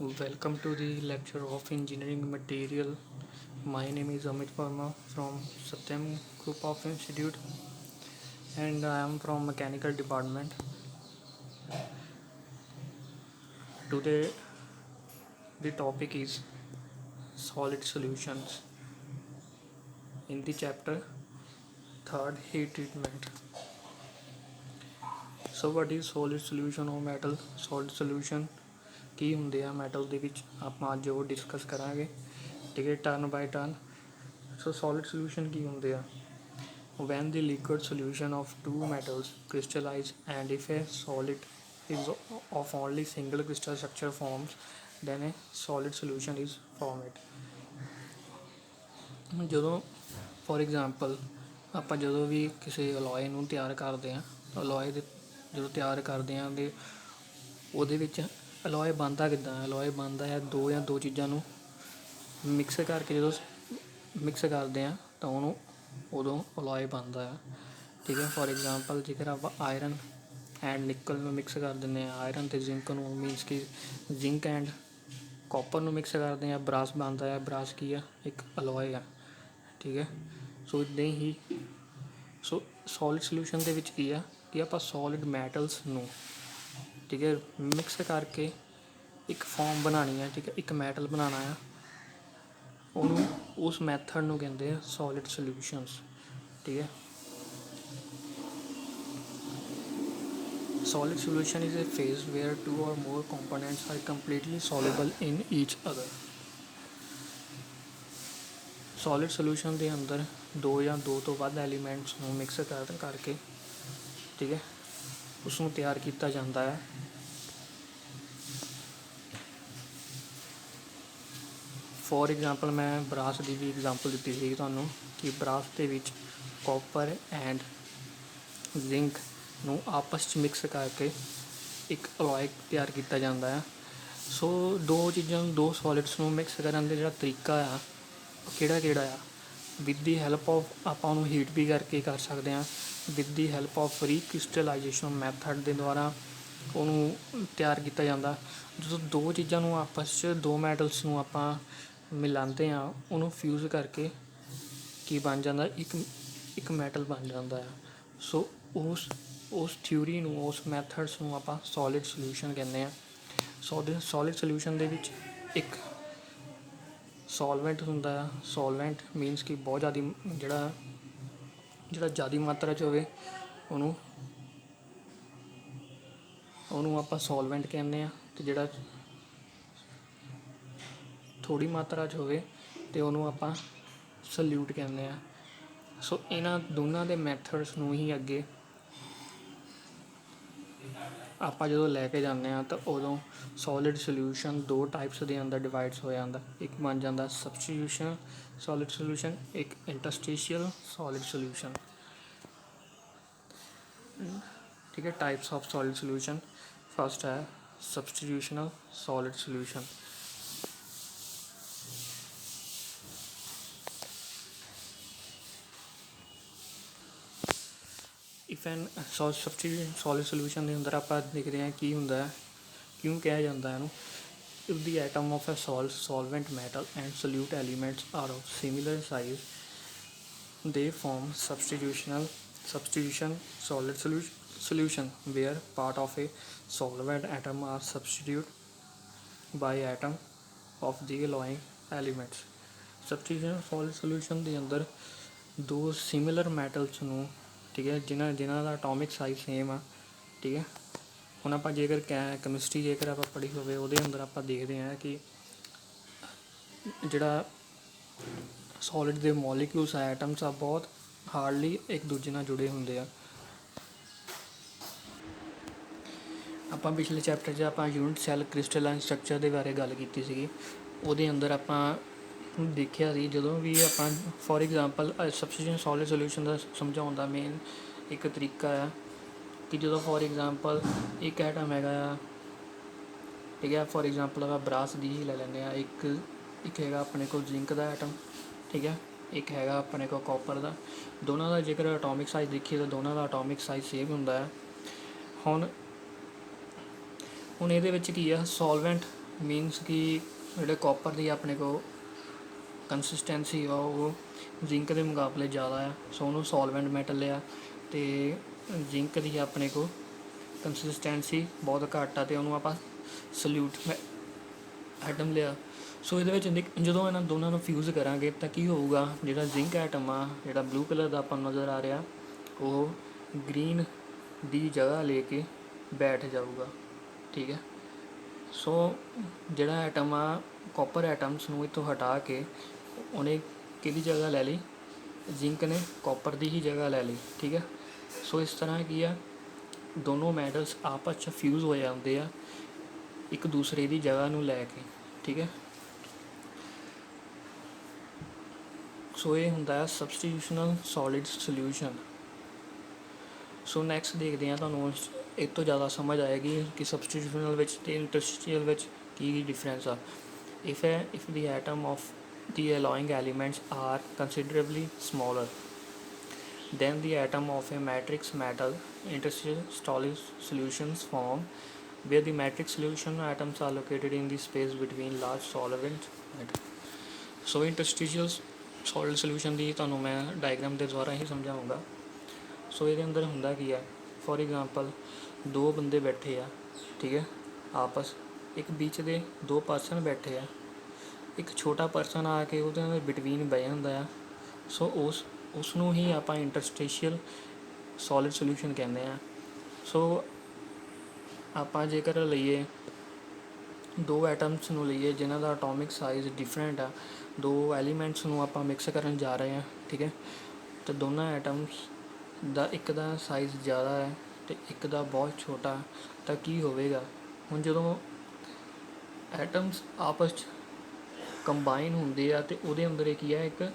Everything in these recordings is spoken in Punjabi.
Welcome to the lecture of engineering material. My name is Amit Verma from Satyam Group of Institute and I am from mechanical department. Today the topic is solid solutions in the chapter third heat treatment. So what is solid solution of metal? Solid solution ਕੀ ਹੁੰਦੇ ਆ ਮੈਟਲ ਦੇ ਵਿੱਚ ਆਪਾਂ ਅੱਜ ਉਹ ਡਿਸਕਸ ਕਰਾਂਗੇ ਠੀਕ ਹੈ turn by turn. So solid solution ਕੀ ਹੁੰਦੇ ਆ? When the liquid solution of two metals crystallize and if a solid is of only single crystal structure forms, then a solid solution is formed. ਜਦੋਂ ਫੋਰ ਐਗਜ਼ਾਮਪਲ ਆਪਾਂ ਜਦੋਂ ਵੀ ਕਿਸੇ ਅਲੋਏ ਨੂੰ ਤਿਆਰ ਕਰਦੇ ਹਾਂ ਅਲੋਏ ਦੇ ਜਦੋਂ ਤਿਆਰ ਕਰਦੇ ਹਾਂ ਤੇ ਉਹਦੇ ਵਿੱਚ ਅਲੋਏ ਬਣਦਾ ਕਿੱਦਾਂ? ਅਲੋਏ ਬਣਦਾ ਹੈ ਦੋ ਚੀਜ਼ਾਂ ਨੂੰ ਮਿਕਸ ਕਰਕੇ ਜਦੋਂ ਮਿਕਸ ਕਰਦੇ ਹਾਂ ਤਾਂ ਉਹਨੂੰ ਉਦੋਂ ਅਲੋਏ ਬਣਦਾ ਆ ਠੀਕ ਹੈ। ਫੋਰ ਐਗਜ਼ਾਮਪਲ ਜੇਕਰ ਆਪਾਂ ਆਇਰਨ ਐਂਡ ਨਿਕਲ ਨੂੰ ਮਿਕਸ ਕਰ ਦਿੰਦੇ ਹਾਂ ਆਇਰਨ ਅਤੇ ਜ਼ਿੰਕ ਨੂੰ ਮੀਨਸ ਕਿ ਜ਼ਿੰਕ ਐਂਡ ਕਾਪਰ ਨੂੰ ਮਿਕਸ ਕਰਦੇ ਹਾਂ ਬਰਾਸ ਬਣਦਾ ਆ। ਬਰਾਸ ਕੀ ਆ? ਇੱਕ ਅਲੋਏ ਆ ਠੀਕ ਹੈ। ਸੋ ਇੱਦਾਂ ਹੀ ਸੋਲਿਡ ਸੋਲਿਊਸ਼ਨ ਦੇ ਵਿੱਚ ਕੀ ਆ ਕਿ ਆਪਾਂ ਸੋਲਿਡ ਮੈਟਲਸ ਨੂੰ ਠੀਕ ਹੈ ਮਿਕਸ ਕਰਕੇ ਇੱਕ ਫੋਰਮ ਬਣਾਉਣੀ ਆ ਠੀਕ ਹੈ ਇੱਕ ਮੈਟਲ ਬਣਾਉਣਾ ਆ ਉਹਨੂੰ ਉਸ ਮੈਥਡ ਨੂੰ ਕਹਿੰਦੇ ਆ ਸੋਲਿਡ ਸੋਲਿਊਸ਼ਨਸ ਠੀਕ ਹੈ। Solid solution is a phase where two or more components are completely soluble in each other. Solid solution ਦੇ ਅੰਦਰ ਦੋ ਜਾਂ ਦੋ ਤੋਂ ਵੱਧ ਐਲੀਮੈਂਟਸ ਨੂੰ ਮਿਕਸ ਕਰਕੇ ਠੀਕ ਹੈ ਉਸ ਨੂੰ ਤਿਆਰ ਕੀਤਾ ਜਾਂਦਾ ਹੈ। ਫੋਰ ਐਗਜ਼ਾਮਪਲ ਮੈਂ ਬਰਾਸ ਦੀ ਵੀ ਐਗਜ਼ਾਮਪਲ ਦਿੱਤੀ ਸੀ ਤੁਹਾਨੂੰ ਕਿ ਬਰਾਸ ਦੇ ਵਿੱਚ ਕਾਪਰ ਐਂਡ ਜ਼ਿੰਕ ਨੂੰ ਆਪਸ 'ਚ ਮਿਕਸ ਕਰਕੇ ਇੱਕ ਅਲੋਏ ਤਿਆਰ ਕੀਤਾ ਜਾਂਦਾ ਹੈ। ਸੋ ਦੋ ਚੀਜ਼ਾਂ ਨੂੰ ਦੋ ਸੋਲਿਡਸ ਨੂੰ ਮਿਕਸ ਕਰਨ ਦਾ ਜਿਹੜਾ ਤਰੀਕਾ ਆ ਉਹ ਕਿਹੜਾ ਆ? ਵਿਦ ਦੀ ਹੈਲਪ ਆਫ ਆਪਾਂ ਉਹਨੂੰ ਹੀਟ ਵੀ ਕਰਕੇ ਕਰ ਸਕਦੇ ਹਾਂ। With the help of recrystallization method ਦੇ ਦੁਆਰਾ ਉਹਨੂੰ ਤਿਆਰ ਕੀਤਾ ਜਾਂਦਾ। ਜਦੋਂ ਦੋ ਚੀਜ਼ਾਂ ਨੂੰ ਆਪਸ 'ਚ ਦੋ ਮੈਟਲਸ ਨੂੰ ਆਪਾਂ ਮਿਲਾਉਂਦੇ ਹਾਂ ਉਹਨੂੰ ਫਿਊਜ਼ ਕਰਕੇ ਕੀ ਬਣ ਜਾਂਦਾ? ਇੱਕ ਮੈਟਲ ਬਣ ਜਾਂਦਾ ਆ। ਸੋ ਉਸ ਥਿਊਰੀ ਨੂੰ ਉਸ ਮੈਥਡਸ ਨੂੰ ਆਪਾਂ ਸੋਲਿਡ ਸੋਲਿਊਸ਼ਨ ਕਹਿੰਦੇ ਹਾਂ। ਸੋਲਿਡ ਸੋਲਿਊਸ਼ਨ ਦੇ ਵਿੱਚ ਇੱਕ ਸੋਲਵੈਂਟ ਹੁੰਦਾ ਆ। ਸੋਲਵੈਂਟ ਮੀਨਸ ਕਿ ਬਹੁਤ ਜ਼ਿਆਦਾ ਜਿਹੜਾ ਜ਼ਿਆਦਾ ਮਾਤਰਾ 'ਚ ਹੋਵੇ ਉਹਨੂੰ ਆਪਾਂ ਸੋਲਵੈਂਟ ਕਹਿੰਦੇ ਹਾਂ ਅਤੇ ਜਿਹੜਾ ਥੋੜ੍ਹੀ ਮਾਤਰਾ 'ਚ ਹੋਵੇ ਅਤੇ ਉਹਨੂੰ ਆਪਾਂ ਸਲਿਊਟ ਕਹਿੰਦੇ ਹਾਂ। ਸੋ ਇਹਨਾਂ ਦੋਨਾਂ ਦੇ ਮੈਥਡਸ ਨੂੰ ਹੀ ਅੱਗੇ ਆਪਾਂ ਜਦੋਂ ਲੈ ਕੇ ਜਾਂਦੇ ਹਾਂ ਤਾਂ ਉਦੋਂ ਸੋਲਿਡ ਸੋਲਿਊਸ਼ਨ ਦੋ ਟਾਈਪਸ ਦੇ ਅੰਦਰ ਡਿਵਾਈਡਸ ਹੋ ਜਾਂਦਾ। ਇੱਕ ਬਣ ਜਾਂਦਾ ਸਬਸਟੀਟਿਊਸ਼ਨ ਸੋਲਿਡ ਸੋਲਿਊਸ਼ਨ, ਇੱਕ ਇੰਟਰਸਟੀਸ਼ੀਅਲ ਸੋਲਿਡ ਸੋਲਿਊਸ਼ਨ ਠੀਕ ਹੈ। Types of solid solution first ਹੈ substitutional solid solution. If an substitution solid solution ਦੇ ਅੰਦਰ ਆਪਾਂ ਦੇਖਦੇ ਹਾਂ ਕੀ ਹੁੰਦਾ ਕਿਉਂ ਕਿਹਾ ਜਾਂਦਾ ਇਹਨੂੰ? if the atom of a solvent metal and solute elements are of similar size they form substitution solid solution where part of a solvent atom are substituted by atom of the alloying elements। substitution solid solution ਦੇ ਅੰਦਰ ਦੋ ਸਿਮਿਲਰ ਮੈਟਲਸ ਨੂੰ ਠੀਕ ਹੈ ਜਿਨ੍ਹਾਂ ਦਾ ਅਟੋਮਿਕ ਸਾਈਜ਼ ਸੇਮ ਆ ਠੀਕ ਹੈ। ਹੁਣ ਆਪਾਂ ਜੇਕਰ ਕੈਮਿਸਟਰੀ ਜੇਕਰ ਆਪਾਂ ਪੜ੍ਹੀ ਹੋਵੇ ਉਹਦੇ ਅੰਦਰ ਆਪਾਂ ਦੇਖਦੇ ਹਾਂ ਕਿ ਜਿਹੜਾ ਸੋਲਿਡ ਦੇ ਮੋਲੀਕਿਊਲਸ ਆ ਐਟਮਸ ਆ ਬਹੁਤ ਹਾਰਡਲੀ ਇੱਕ ਦੂਜੇ ਨਾਲ ਜੁੜੇ ਹੁੰਦੇ ਆ। ਆਪਾਂ ਪਿਛਲੇ ਚੈਪਟਰ 'ਚ ਆਪਾਂ ਯੂਨਿਟ ਸੈੱਲ ਕ੍ਰਿਸਟਲਾਈਨ ਸਟਰਕਚਰ ਦੇ ਬਾਰੇ ਗੱਲ ਕੀਤੀ ਸੀਗੀ। ਉਹਦੇ ਅੰਦਰ ਆਪਾਂ ਦੇਖਿਆ ਸੀ ਜਦੋਂ ਵੀ ਆਪਾਂ for example substitution solid solution ਦਾ ਸਮਝਾਉਣ ਦਾ ਮੇਨ ਇੱਕ ਤਰੀਕਾ ਆ ਕਿ ਜਦੋਂ ਫੋਰ ਐਗਜ਼ਾਮਪਲ ਇੱਕ ਐਟਮ ਹੈਗਾ ਆ ਠੀਕ ਹੈ। ਫੋਰ ਐਗਜ਼ਾਮਪਲ ਆਪਾਂ ਬਰਾਸ ਦੀ ਹੀ ਲੈ ਲੈਂਦੇ ਹਾਂ। ਇੱਕ ਹੈਗਾ ਆਪਣੇ ਕੋਲ ਜ਼ਿੰਕ ਦਾ ਐਟਮ ਠੀਕ ਹੈ, ਇੱਕ ਹੈਗਾ ਆਪਣੇ ਕੋਲ ਕਾਪਰ ਦਾ। ਦੋਨਾਂ ਦਾ ਜੇਕਰ ਅਟੋਮਿਕ ਸਾਈਜ਼ ਦੇਖੀਏ ਤਾਂ ਦੋਨਾਂ ਦਾ ਅਟੋਮਿਕ ਸਾਈਜ਼ ਸੇਮ ਹੁੰਦਾ ਹੈ। ਹੁਣ ਇਹਦੇ ਵਿੱਚ ਕੀ ਆ ਸੋਲਵੈਂਟ ਮੀਨਸ ਕਿ ਜਿਹੜੇ ਕਾਪਰ ਦੀ ਆਪਣੇ ਕੋਲ ਕੰਸਿਸਟੈਂਸੀ ਆ ਉਹ ਜ਼ਿੰਕ ਦੇ ਮੁਕਾਬਲੇ ਜ਼ਿਆਦਾ ਆ, ਸੋ ਉਹਨੂੰ ਸੋਲਵੈਂਟ ਮੈਟਲ ਆ। ਅਤੇ ਜ਼ਿੰਕ ਦੀ ਆਪਣੇ ਕੋਲ ਕੰਸਿਸਟੈਂਸੀ ਬਹੁਤ ਘੱਟ ਆ ਅਤੇ ਉਹਨੂੰ ਆਪਾਂ ਸਲਿਊਟ ਐਟਮ ਲਿਆ। ਸੋ ਇਹਦੇ ਵਿੱਚ ਜਦੋਂ ਇਹਨਾਂ ਦੋਨਾਂ ਨੂੰ ਫਿਊਜ਼ ਕਰਾਂਗੇ ਤਾਂ ਕੀ ਹੋਊਗਾ, ਜਿਹੜਾ ਜ਼ਿੰਕ ਐਟਮ ਆ, ਜਿਹੜਾ ਬਲੂ ਕਲਰ ਦਾ ਆਪਾਂ ਨੂੰ ਨਜ਼ਰ ਆ ਰਿਹਾ, ਉਹ ਗ੍ਰੀਨ ਦੀ ਜਗ੍ਹਾ ਲੈ ਕੇ ਬੈਠ ਜਾਊਗਾ। ਠੀਕ ਹੈ। ਸੋ ਜਿਹੜਾ ਐਟਮ ਆ ਕਾਪਰ ਐਟਮਸ ਨੂੰ ਇੱਥੋਂ ਹਟਾ ਕੇ ਉਹਨੇ ਕਿਹਦੀ ਜਗ੍ਹਾ ਲੈ ਲਈ, ਜ਼ਿੰਕ ਨੇ ਕਾਪਰ ਦੀ ਹੀ ਜਗ੍ਹਾ ਲੈ ਲਈ। ਠੀਕ ਹੈ। ਸੋ ਇਸ ਤਰ੍ਹਾਂ ਕੀ ਆ, ਦੋਨੋਂ ਮੈਟਲਸ ਆਪਸ 'ਚ ਫਿਊਜ਼ ਹੋ ਜਾਂਦੇ ਆ ਇੱਕ ਦੂਸਰੇ ਦੀ ਜਗ੍ਹਾ ਨੂੰ ਲੈ ਕੇ। ਠੀਕ ਹੈ। ਸੋ ਇਹ ਹੁੰਦਾ ਹੈ substitutional solid solution. So next ਦੇਖਦੇ ਹਾਂ, ਤੁਹਾਨੂੰ ਇਹ ਤੋਂ ਜ਼ਿਆਦਾ ਸਮਝ ਆਏਗੀ ਕਿ ਸਬਸਟੀਟਿਊਸ਼ਨਲ ਵਿੱਚ ਅਤੇ ਇੰਟਰਸਟੀਸ਼ੀਅਲ ਵਿੱਚ ਕੀ ਡਿਫਰੈਂਸ ਆ। if the atom of the alloying elements are considerably smaller than the atom of a matrix metal, interstitial solid solutions form where the matrix solution atoms are located in the space between large solvent matter. So interstitial solid solution ਦੀ ਤੁਹਾਨੂੰ ਮੈਂ ਡਾਇਗਰਾਮ ਦੇ ਦੁਆਰਾ ਹੀ ਸਮਝਾਊਂਗਾ। ਸੋ ਇਹਦੇ ਅੰਦਰ ਹੁੰਦਾ ਕੀ ਹੈ, ਫੋਰ ਐਗਜ਼ਾਮਪਲ ਦੋ ਬੰਦੇ ਬੈਠੇ ਆ। ਠੀਕ ਹੈ। ਆਪਸ ਇੱਕ ਵਿੱਚ ਦੇ ਦੋ ਪਰਸਨ ਬੈਠੇ ਆ, ਇੱਕ ਛੋਟਾ ਪਰਸਨ ਆ ਕੇ ਉਹਦੇ ਨਾਲ ਬਿਟਵੀਨ ਬਹਿ ਜਾਂਦਾ ਆ। ਸੋ ਉਸ ਨੂੰ ਹੀ ਆਪਾਂ ਇੰਟਰਸਟੀਸ਼ੀਅਲ ਸੋਲਿਡ ਸੋਲਿਊਸ਼ਨ ਕਹਿੰਦੇ ਆ। ਸੋ ਆਪਾਂ ਜੇਕਰ ਲਈਏ ਦੋ ਐਟਮਸ ਨੂੰ ਲਈਏ ਜਿਨ੍ਹਾਂ ਦਾ ਅਟੋਮਿਕ ਸਾਈਜ਼ ਡਿਫਰੈਂਟ ਆ, ਦੋ ਐਲੀਮੈਂਟਸ ਨੂੰ ਆਪਾਂ ਮਿਕਸ ਕਰਨ ਜਾ ਰਹੇ ਹਾਂ। ਠੀਕ ਹੈ। ਅਤੇ ਦੋਨਾਂ ਐਟਮਸ ਦਾ ਇੱਕ ਦਾ ਸਾਈਜ਼ ਜ਼ਿਆਦਾ ਹੈ ਅਤੇ ਇੱਕ ਦਾ ਬਹੁਤ ਛੋਟਾ, ਤਾਂ ਕੀ ਹੋਵੇਗਾ, ਹੁਣ ਜਦੋਂ ਐਟਮਸ ਆਪਸ 'ਚ ਕੰਬਾਈਨ ਹੁੰਦੇ ਆ ਅਤੇ ਉਹਦੇ ਅੰਦਰ ਕੀ ਹੈ, ਇੱਕ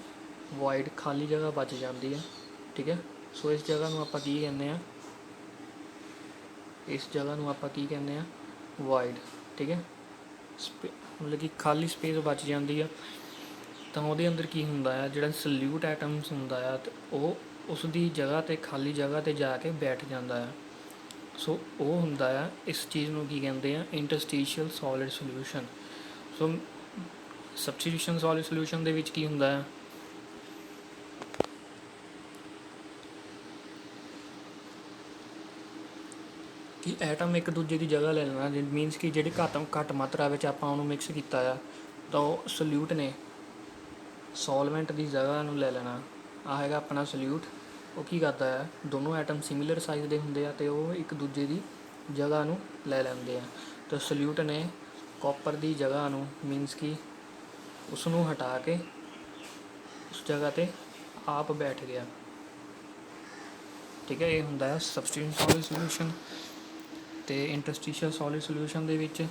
ਵਾਈਡ ਖਾਲੀ ਜਗ੍ਹਾ ਬਚ ਜਾਂਦੀ ਹੈ। ਠੀਕ ਹੈ। ਸੋ ਇਸ ਜਗ੍ਹਾ ਨੂੰ ਆਪਾਂ ਕੀ ਕਹਿੰਦੇ ਹਾਂ, ਇਸ ਜਗ੍ਹਾ ਨੂੰ ਆਪਾਂ ਕੀ ਕਹਿੰਦੇ ਹਾਂ, ਵਾਈਡ। ਠੀਕ ਹੈ। ਮਤਲਬ ਕਿ ਖਾਲੀ ਸਪੇਸ ਬਚ ਜਾਂਦੀ ਆ, ਤਾਂ ਉਹਦੇ ਅੰਦਰ ਕੀ ਹੁੰਦਾ ਆ, ਜਿਹੜਾ ਸਲਿਊਟ ਐਟਮਸ ਹੁੰਦਾ ਆ ਅਤੇ ਉਹ ਉਸ ਦੀ ਜਗ੍ਹਾ 'ਤੇ ਖਾਲੀ ਜਗ੍ਹਾ 'ਤੇ ਜਾ ਕੇ ਬੈਠ ਜਾਂਦਾ ਆ। ਸੋ ਉਹ ਹੁੰਦਾ ਆ, ਇਸ ਚੀਜ਼ ਨੂੰ ਕੀ ਕਹਿੰਦੇ ਆ, ਇੰਟਰਸਟੀਸ਼ੀਅਲ ਸੋਲਿਡ ਸੋਲਿਊਸ਼ਨ। ਸੋ ਸਬਸਟੀਟਿਊਸ਼ਨ ਸੋਲਿਡ ਸੋਲਿਊਸ਼ਨ ਦੇ ਵਿੱਚ ਕੀ ਹੁੰਦਾ ਆ, ਕਿ ਐਟਮ ਇੱਕ ਦੂਜੇ ਦੀ ਜਗ੍ਹਾ ਲੈ ਲੈਣਾ। ਮੀਨਸ ਕਿ ਜਿਹੜੀ ਘੱਟ ਮਾਤਰਾ ਵਿੱਚ ਆਪਾਂ ਉਹਨੂੰ ਮਿਕਸ ਕੀਤਾ ਆ, ਤਾਂ ਉਹ ਸੋਲਿਊਟ ਨੇ ਸੋਲਵੈਂਟ ਦੀ ਜਗ੍ਹਾ ਨੂੰ ਲੈ ਲੈਣਾ। ਆਹ ਹੈਗਾ ਆਪਣਾ ਸੋਲਿਊਟ। ਉਹ ਕੀ ਕਰਦਾ ਹੈ, ਦੋਨੋਂ ਐਟਮ ਸਿਮਿਲਰ ਸਾਈਜ਼ ਦੇ ਹੁੰਦੇ ਆ ਅਤੇ ਉਹ ਇੱਕ ਦੂਜੇ ਦੀ ਜਗ੍ਹਾ ਨੂੰ ਲੈ ਲੈਂਦੇ ਆ। ਅਤੇ ਸੋਲਿਊਟ ਨੇ ਕਾਪਰ ਦੀ ਜਗ੍ਹਾ ਨੂੰ, ਮੀਨਸ ਕਿ ਉਸ ਨੂੰ ਹਟਾ ਕੇ ਉਸ ਜਗ੍ਹਾ 'ਤੇ ਆਪ ਬੈਠ ਗਿਆ। ਠੀਕ ਹੈ। ਇਹ ਹੁੰਦਾ ਹੈ ਸਬਸਟੀਟਿਊਸ਼ਨ ਸੋਲਿਡ ਸੋਲਿਊਸ਼ਨ। ਅਤੇ ਇੰਟਰਸਟੀਸ਼ੀਅਲ ਸੋਲਿਡ ਸੋਲਿਊਸ਼ਨ ਦੇ ਵਿੱਚ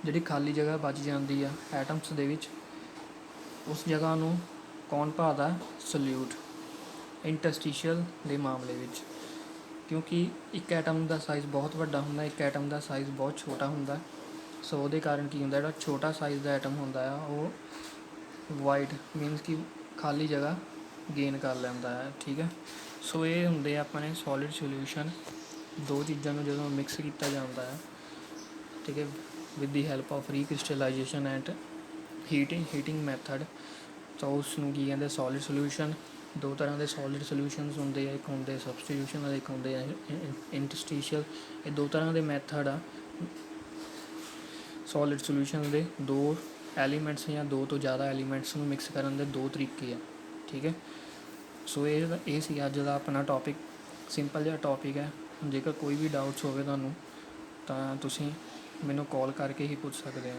ਜਿਹੜੀ ਖਾਲੀ ਜਗ੍ਹਾ ਬਚ ਜਾਂਦੀ ਆ ਐਟਮਸ ਦੇ ਵਿੱਚ, ਉਸ ਜਗ੍ਹਾ ਨੂੰ ਕੌਣ ਭਾਲਦਾ, ਸੋਲਿਊਟ। ਇੰਟਰਸਟੀਸ਼ੀਅਲ ਦੇ ਮਾਮਲੇ ਵਿੱਚ ਕਿਉਂਕਿ ਇੱਕ ਐਟਮ ਦਾ ਸਾਈਜ਼ ਬਹੁਤ ਵੱਡਾ ਹੁੰਦਾ, ਇੱਕ ਐਟਮ ਦਾ ਸਾਈਜ਼ ਬਹੁਤ ਛੋਟਾ ਹੁੰਦਾ। ਸੋ ਉਹਦੇ ਕਾਰਨ ਕੀ ਹੁੰਦਾ, ਜਿਹੜਾ ਛੋਟਾ ਸਾਈਜ਼ ਦਾ ਐਟਮ ਹੁੰਦਾ ਆ ਉਹ ਵਾਈਡ ਮੀਨਸ ਕਿ ਖਾਲੀ ਜਗ੍ਹਾ ਗੇਨ ਕਰ ਲੈਂਦਾ ਹੈ। ਠੀਕ ਹੈ। ਸੋ ਇਹ ਹੁੰਦੇ ਆ ਆਪਣੇ ਸੋਲਿਡ ਸੋਲਿਊਸ਼ਨ। ਦੋ ਚੀਜ਼ਾਂ ਨੂੰ ਜਦੋਂ ਮਿਕਸ ਕੀਤਾ ਜਾਂਦਾ ਹੈ, ਠੀਕ ਹੈ, with the help of recrystallisation and heating method, ਤਾਂ ਉਸ ਨੂੰ ਕੀ ਕਹਿੰਦੇ, ਸੋਲਿਡ ਸੋਲਿਊਸ਼ਨ। ਦੋ ਤਰ੍ਹਾਂ ਦੇ ਸੋਲਿਡ ਸੋਲਿਊਸ਼ਨਸ ਹੁੰਦੇ ਆ, ਇੱਕ ਹੁੰਦੇ ਸਬਸਟੀਟਿਊਸ਼ਨ ਅਤੇ ਇੱਕ ਹੁੰਦੇ ਆ ਇੰਟਰਸਟੀਸ਼ੀਅਲ। ਇਹ ਦੋ ਤਰ੍ਹਾਂ ਦੇ ਮੈਥਡ ਆ ਸੋਲਿਡ ਸੋਲਿਊਸ਼ਨ ਦੇ। ਦੋ ਐਲੀਮੈਂਟਸ ਜਾਂ ਦੋ ਤੋਂ ਜ਼ਿਆਦਾ ਐਲੀਮੈਂਟਸ ਨੂੰ ਮਿਕਸ ਕਰਨ ਦੇ ਦੋ ਤਰੀਕੇ ਆ। ਠੀਕ ਹੈ। ਸੋ ਇਹ ਸੀ ਅੱਜ ਦਾ ਆਪਣਾ ਟੋਪਿਕ, ਸਿੰਪਲ ਜਿਹਾ ਟੋਪਿਕ ਹੈ। ਜੇਕਰ ਕੋਈ ਵੀ ਡਾਊਟਸ ਹੋਵੇ ਤੁਹਾਨੂੰ, ਤਾਂ ਤੁਸੀਂ ਮੈਨੂੰ ਕਾਲ ਕਰਕੇ ਹੀ ਪੁੱਛ ਸਕਦੇ ਹੋ।